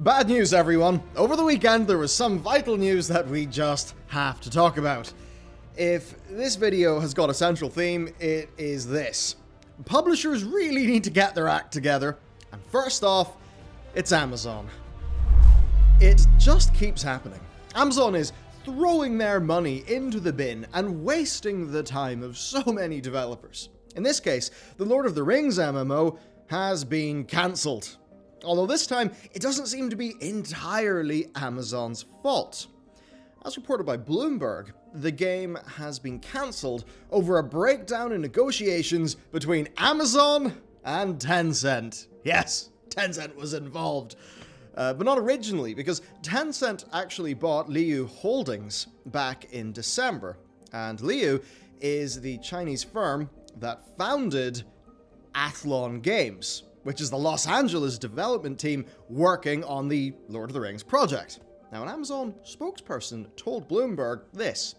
Bad news, everyone. Over the weekend, there was some vital news that we just have to talk about. If this video has got a central theme, it is this. Publishers really need to get their act together. And first off, it's Amazon. It just keeps happening. Amazon is throwing their money into the bin and wasting the time of so many developers. In this case, the Lord of the Rings MMO has been cancelled. Although this time, it doesn't seem to be entirely Amazon's fault. As reported by Bloomberg, the game has been cancelled over a breakdown in negotiations between Amazon and Tencent. Yes, Tencent was involved. But not originally, because Tencent actually bought Liu Holdings back in December. And Liu is the Chinese firm that founded Athlon Games, which is the Los Angeles development team working on the Lord of the Rings project. Now, an Amazon spokesperson told Bloomberg this: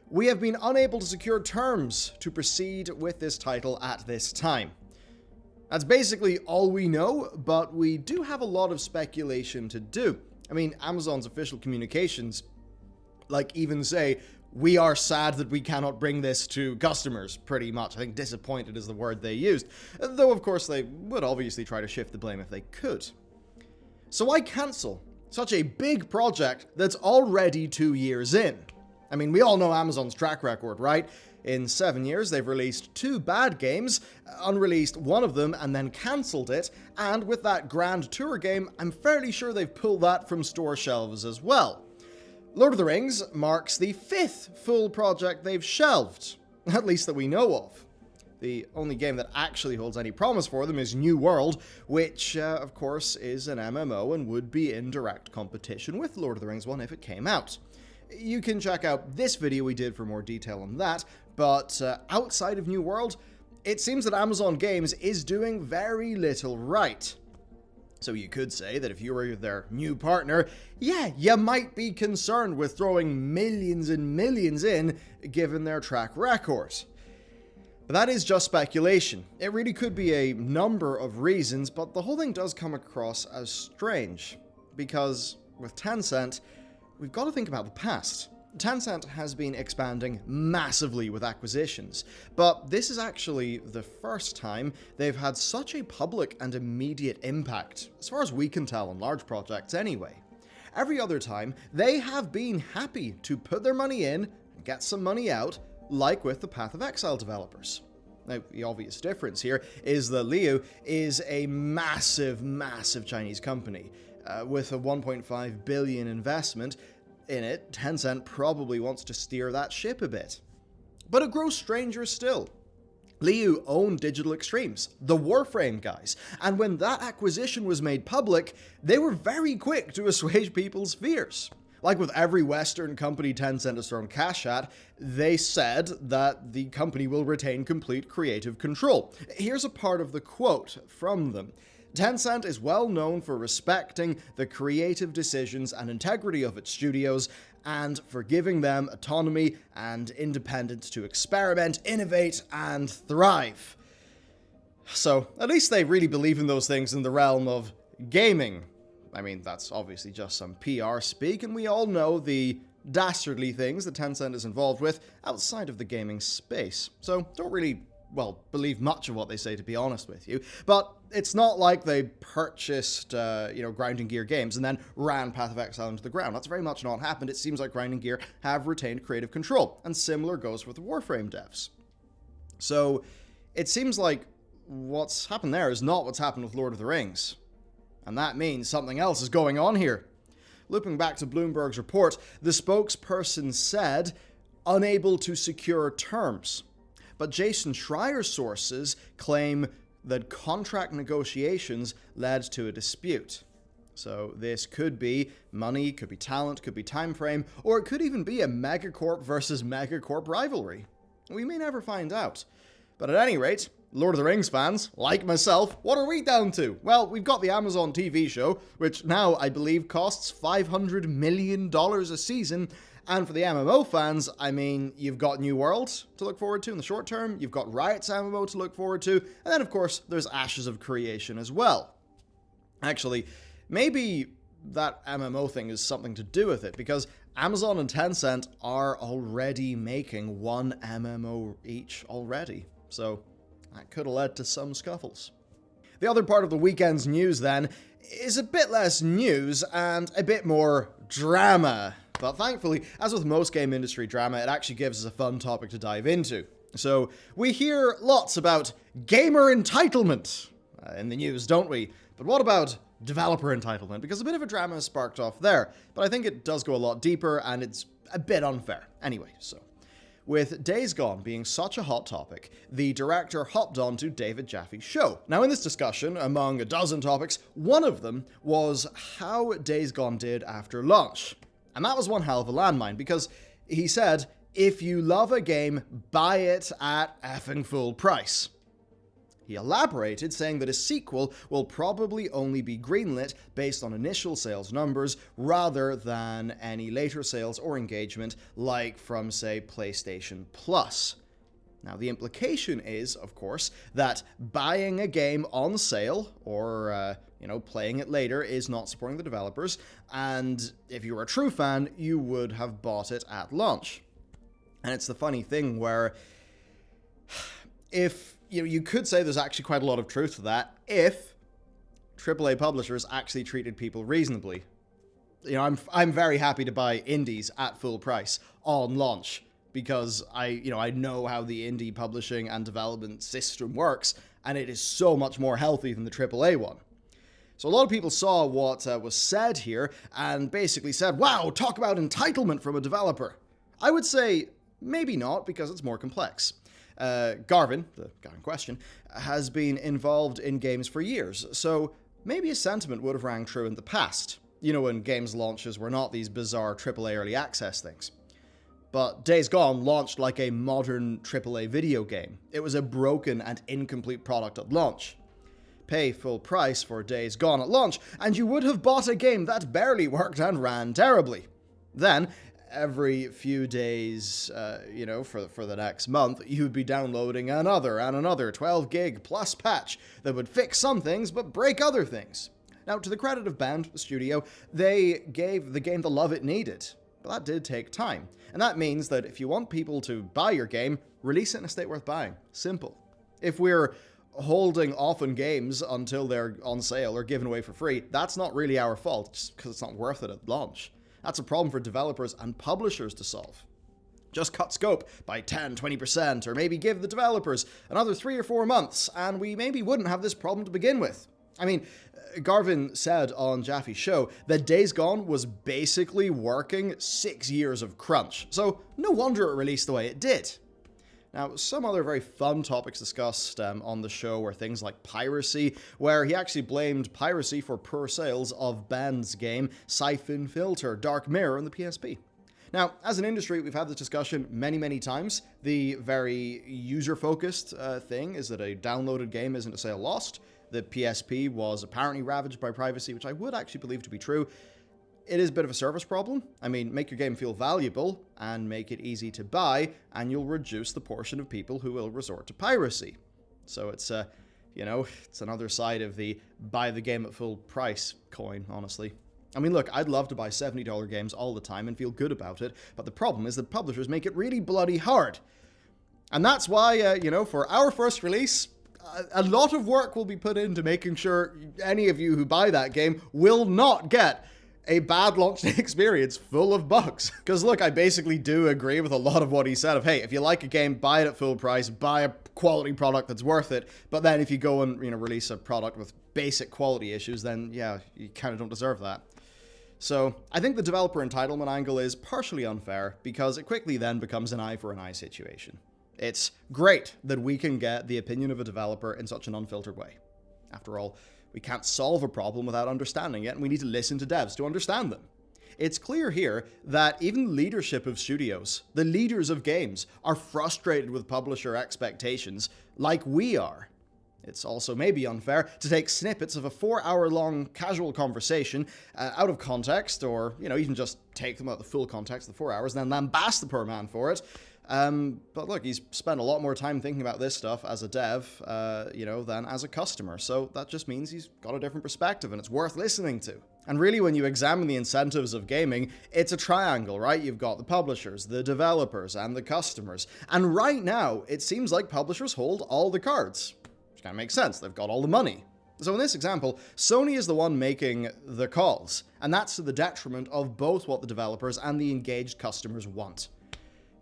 "We have been unable to secure terms to proceed with this title at this time." That's basically all we know, but we do have a lot of speculation to do. I mean, Amazon's official communications, even say, "We are sad that we cannot bring this to customers," pretty much. I think disappointed is the word they used. Though, of course, they would obviously try to shift the blame if they could. So why cancel such a big project that's already 2 years in? I mean, we all know Amazon's track record, right? In 7 years, they've released 2 bad games, unreleased one of them, and then cancelled it. And with that Grand Tour game, I'm fairly sure they've pulled that from store shelves as well. Lord of the Rings marks the 5th full project they've shelved, at least that we know of. The only game that actually holds any promise for them is New World, which, of course, is an MMO and would be in direct competition with Lord of the Rings 1 if it came out. You can check out this video we did for more detail on that, but outside of New World, it seems that Amazon Games is doing very little right. So you could say that if you were their new partner, yeah, you might be concerned with throwing millions and millions in, given their track record. But that is just speculation. It really could be a number of reasons, but the whole thing does come across as strange. Because with Tencent, we've got to think about the past. Tencent has been expanding massively with acquisitions, but this is actually the first time they've had such a public and immediate impact, as far as we can tell on large projects anyway. Every other time, they have been happy to put their money in and get some money out, like with the Path of Exile developers. Now, the obvious difference here is that Liu is a massive, massive Chinese company. With a 1.5 billion investment in it, Tencent probably wants to steer that ship a bit. But it grows stranger still. Liu owned Digital Extremes, the Warframe guys, and when that acquisition was made public, they were very quick to assuage people's fears. Like with every Western company Tencent has thrown cash at, they said that the company will retain complete creative control. Here's a part of the quote from them. "Tencent is well known for respecting the creative decisions and integrity of its studios and for giving them autonomy and independence to experiment, innovate, and thrive." So, at least they really believe in those things in the realm of gaming. I mean, that's obviously just some PR speak, and we all know the dastardly things that Tencent is involved with outside of the gaming space. So, don't really believe much of what they say, to be honest with you. But it's not like they purchased, Grinding Gear Games and then ran Path of Exile into the ground. That's very much not happened. It seems like Grinding Gear have retained creative control, and similar goes with the Warframe devs. So it seems like what's happened there is not what's happened with Lord of the Rings. And that means something else is going on here. Looping back to Bloomberg's report, the spokesperson said, "unable to secure terms." But Jason Schreier's sources claim that contract negotiations led to a dispute. So this could be money, could be talent, could be time frame, or it could even be a megacorp versus megacorp rivalry. We may never find out. But at any rate, Lord of the Rings fans, like myself, what are we down to? Well, we've got the Amazon TV show, which now I believe costs $500 million a season. And for the MMO fans, I mean, you've got New World to look forward to in the short term, you've got Riot's MMO to look forward to, and then of course there's Ashes of Creation as well. Actually, maybe that MMO thing is something to do with it, because Amazon and Tencent are already making one MMO each already. So that could have led to some scuffles. The other part of the weekend's news, then, is a bit less news and a bit more drama. But thankfully, as with most game industry drama, it actually gives us a fun topic to dive into. So we hear lots about gamer entitlement in the news, don't we? But what about developer entitlement? Because a bit of a drama is sparked off there, but I think it does go a lot deeper and it's a bit unfair. Anyway, so with Days Gone being such a hot topic, the director hopped on to David Jaffe's show. Now in this discussion, among a dozen topics, one of them was how Days Gone did after launch. And that was one hell of a landmine, because he said, if you love a game, buy it at effing full price. He elaborated, saying that a sequel will probably only be greenlit based on initial sales numbers rather than any later sales or engagement like from, say, PlayStation Plus. Now, the implication is, of course, that buying a game on sale or, playing it later is not supporting the developers, and if you were a true fan, you would have bought it at launch. And it's the funny thing where if you could say there's actually quite a lot of truth to that if AAA publishers actually treated people reasonably. I'm very happy to buy indies at full price on launch because I know how the indie publishing and development system works, and it is so much more healthy than the AAA one. So a lot of people saw what was said here and basically said, wow, talk about entitlement from a developer. I would say maybe not, because it's more complex. Garvin, the guy in question, has been involved in games for years, so maybe his sentiment would have rang true in the past, when games launches were not these bizarre AAA early access things. But Days Gone launched like a modern AAA video game. It was a broken and incomplete product at launch. Pay full price for Days Gone at launch, and you would have bought a game that barely worked and ran terribly. Then, every few days, for the next month, you would be downloading another 12 gig plus patch that would fix some things but break other things. Now, to the credit of Band, the studio, they gave the game the love it needed, but that did take time. And that means that if you want people to buy your game, release it in a state worth buying. Simple. If we're holding off on games until they're on sale or given away for free, that's not really our fault, just because it's not worth it at launch. That's a problem for developers and publishers to solve. Just cut scope by 10, 20%, or maybe give the developers another 3 or 4 months, and we maybe wouldn't have this problem to begin with. I mean, Garvin said on Jaffe's show that Days Gone was basically working 6 years of crunch, so no wonder it released the way it did. Now, some other very fun topics discussed on the show were things like piracy, where he actually blamed piracy for poor sales of Band's game Siphon Filter Dark Mirror on the PSP. Now, as an industry, we've had this discussion many, many times. The very user-focused thing is that a downloaded game isn't a sale lost. The PSP was apparently ravaged by privacy, which I would actually believe to be true. It is a bit of a service problem. I mean, make your game feel valuable and make it easy to buy, and you'll reduce the portion of people who will resort to piracy. So it's, it's another side of the buy the game at full price coin, honestly. I mean, look, I'd love to buy $70 games all the time and feel good about it, but the problem is that publishers make it really bloody hard. And that's why, for our first release, a lot of work will be put into making sure any of you who buy that game will not get a bad launch experience full of bugs. Because look, I basically do agree with a lot of what he said of, hey, if you like a game, buy it at full price, buy a quality product that's worth it. But then if you go and release a product with basic quality issues, then yeah, you kind of don't deserve that. So I think the developer entitlement angle is partially unfair because it quickly then becomes an eye for an eye situation. It's great that we can get the opinion of a developer in such an unfiltered way. After all, we can't solve a problem without understanding it, and we need to listen to devs to understand them. It's clear here that even leadership of studios, the leaders of games, are frustrated with publisher expectations like we are. It's also maybe unfair to take snippets of a 4-hour-long casual conversation out of context, or, even just take them out of the full context of the 4 hours, and then lambast the poor man for it. But look, he's spent a lot more time thinking about this stuff as a dev, than as a customer. So that just means he's got a different perspective and it's worth listening to. And really, when you examine the incentives of gaming, it's a triangle, right? You've got the publishers, the developers, and the customers. And right now, it seems like publishers hold all the cards. Which kind of makes sense. They've got all the money. So in this example, Sony is the one making the calls, and that's to the detriment of both what the developers and the engaged customers want.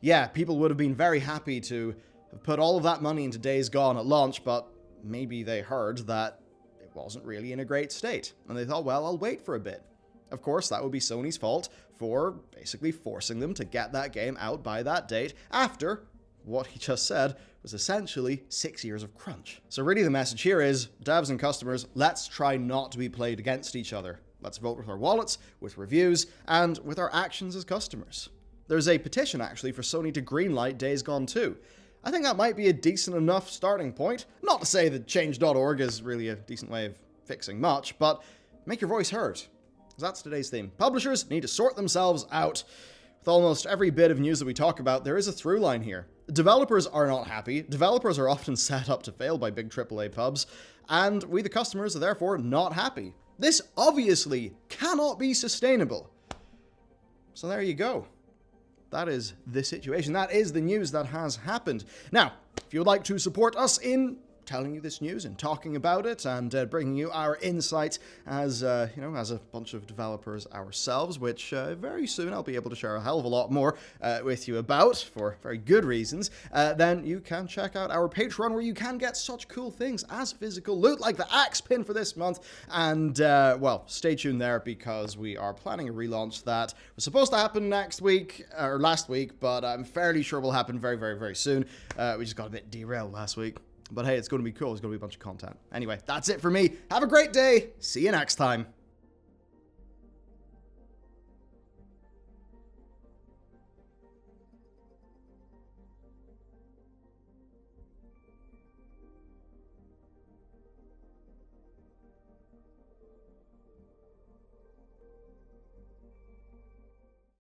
Yeah, people would have been very happy to have put all of that money into Days Gone at launch, but maybe they heard that it wasn't really in a great state, and they thought, well, I'll wait for a bit. Of course, that would be Sony's fault for basically forcing them to get that game out by that date after what he just said was essentially 6 years of crunch. So really the message here is, devs and customers, let's try not to be played against each other. Let's vote with our wallets, with reviews, and with our actions as customers. There's a petition actually for Sony to greenlight Days Gone 2. I think that might be a decent enough starting point. Not to say that change.org is really a decent way of fixing much, but make your voice heard. Because that's today's theme. Publishers need to sort themselves out. With almost every bit of news that we talk about, there is a through line here. Developers are not happy. Developers are often set up to fail by big AAA pubs, and we the customers are therefore not happy. This obviously cannot be sustainable. So there you go. That is the situation. That is the news that has happened. Now, if you would like to support us in telling you this news and talking about it and bringing you our insights as, as a bunch of developers ourselves, which very soon I'll be able to share a hell of a lot more with you about for very good reasons, then you can check out our Patreon where you can get such cool things as physical loot like the axe pin for this month. And, well, stay tuned there because we are planning a relaunch that was supposed to happen next week, or last week, but I'm fairly sure will happen very, very, very soon. We just got a bit derailed last week. But hey, it's going to be cool. There's going to be a bunch of content. Anyway, that's it for me. Have a great day. See you next time.